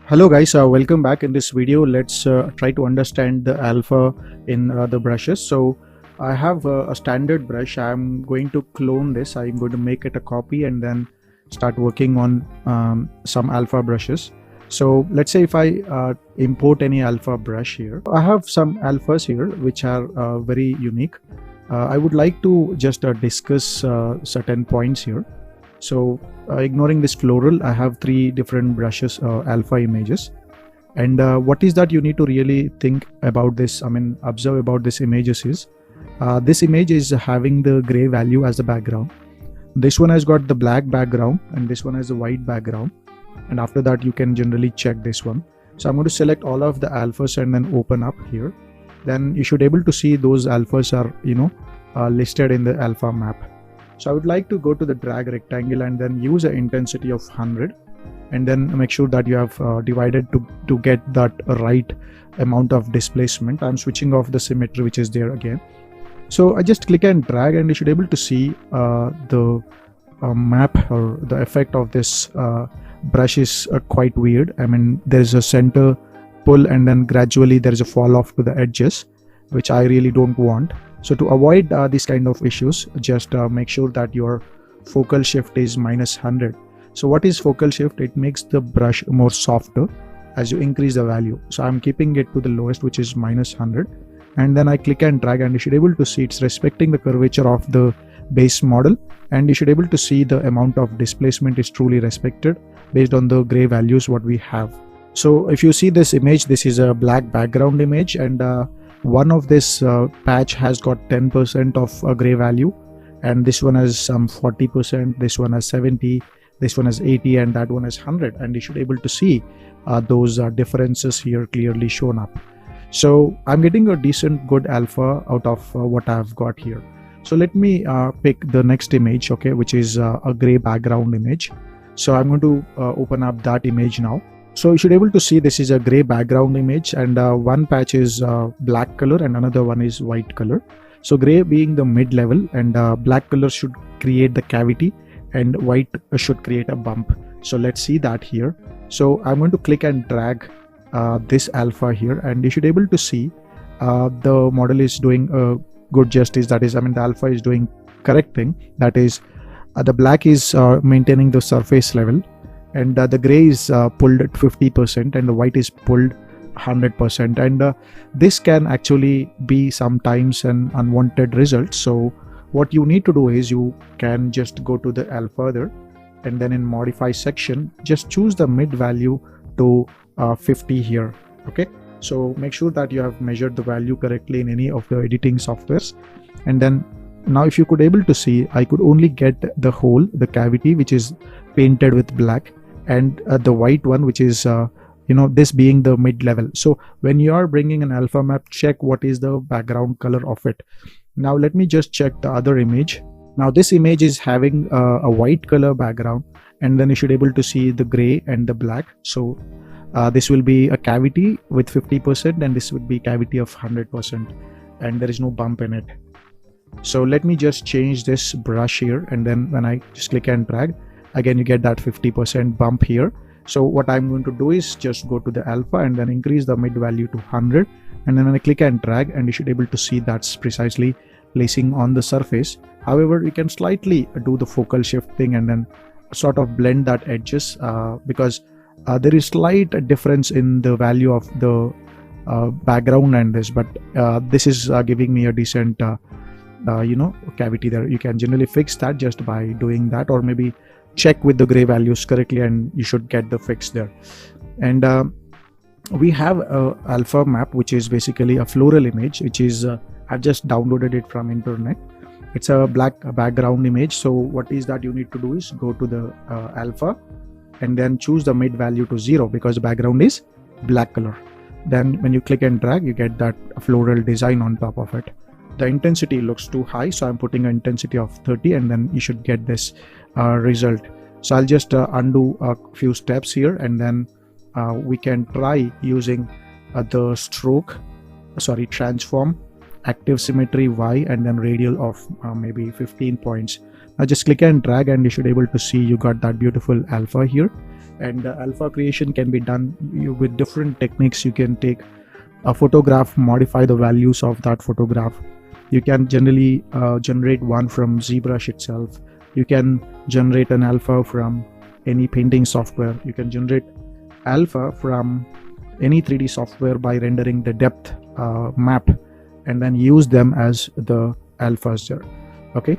Hello guys, welcome back. In this video let's try to understand the alpha in the brushes. So I have a standard brush. I'm going to clone this. I'm going to make it a copy and then start working on some alpha brushes. So let's say if I import any alpha brush here, I have some alphas here which are very unique. I would like to just discuss certain points here. So ignoring this floral, I have three different brushes, alpha images. And what is that you need to really think about this, observe about this images is, this image is having the gray value as the background. This one has got the black background and this one has the white background. And after that you can generally check this one. So I'm going to select all of the alphas and then open up here. Then you should able to see those alphas are listed in the alpha map. So I would like to go to the drag rectangle and then use an intensity of 100 and then make sure that you have divided to get that right amount of displacement. I'm switching off the symmetry which is there again. So I just click and drag and you should able to see the map or the effect of this brush is quite weird. There is a center pull and then gradually there is a fall off to the edges, which I really don't want. So to avoid these kind of issues, just make sure that your focal shift is -100. So what is focal shift? It makes the brush more softer as you increase the value. So I'm keeping it to the lowest, which is -100. And then I click and drag and you should able to see it's respecting the curvature of the base model. And you should able to see the amount of displacement is truly respected based on the gray values what we have. So if you see this image, this is a black background image and one of this patch has got 10% of a gray value and this one has some 40%, this one has 70, this one has 80 and that one has 100, and you should able to see those differences here clearly shown up. So I'm getting a decent good alpha out of what I've got here. So let me pick the next image, okay, which is a gray background image. So I'm going to open up that image now. So you should able to see this is a gray background image and one patch is black color and another one is white color. So gray being the mid level and black color should create the cavity and white should create a bump. So let's see that here. So I'm going to click and drag this alpha here and you should able to see the model is doing a good justice. That is, the alpha is doing correct thing. That is, the black is maintaining the surface level. And the gray is pulled at 50% and the white is pulled 100%, and this can actually be sometimes an unwanted result. So what you need to do is you can just go to the alpha there and then in modify section just choose the mid value to 50 here. Okay, so make sure that you have measured the value correctly in any of the editing softwares. And then now if you could able to see, I could only get the hole, the cavity which is painted with black, and the white one which is this being the mid level. So when you are bringing an alpha map, check what is the background color of it. Now let me just check the other image. Now this image is having a white color background and then you should able to see the gray and the black. So this will be a cavity with 50% and this would be cavity of 100% and there is no bump in it. So let me just change this brush here and then when I just click and drag, again you get that 50% bump here. So what I'm going to do is just go to the alpha and then increase the mid value to 100, and then when I click and drag and you should able to see that's precisely placing on the surface. However, you can slightly do the focal shift thing and then sort of blend that edges because there is slight difference in the value of the background and this, but this is giving me a decent cavity there. You can generally fix that just by doing that, or maybe check with the gray values correctly and you should get the fix there. And we have a alpha map which is basically a floral image, which is I've just downloaded it from internet. It's a black background image. So what is that you need to do is go to the alpha and then choose the mid value to 0 because the background is black color. Then when you click and drag, you get that floral design on top of it. The intensity looks too high, so I'm putting an intensity of 30 and then you should get this result. So I'll just undo a few steps here and then we can try using the transform, active symmetry Y and then radial of maybe 15 points. Now just click and drag and you should able to see you got that beautiful alpha here. And alpha creation can be done with different techniques. You can take a photograph, modify the values of that photograph. You can generally generate one from ZBrush itself. You can generate an alpha from any painting software. You can generate alpha from any 3D software by rendering the depth map and then use them as the alphas there. Okay,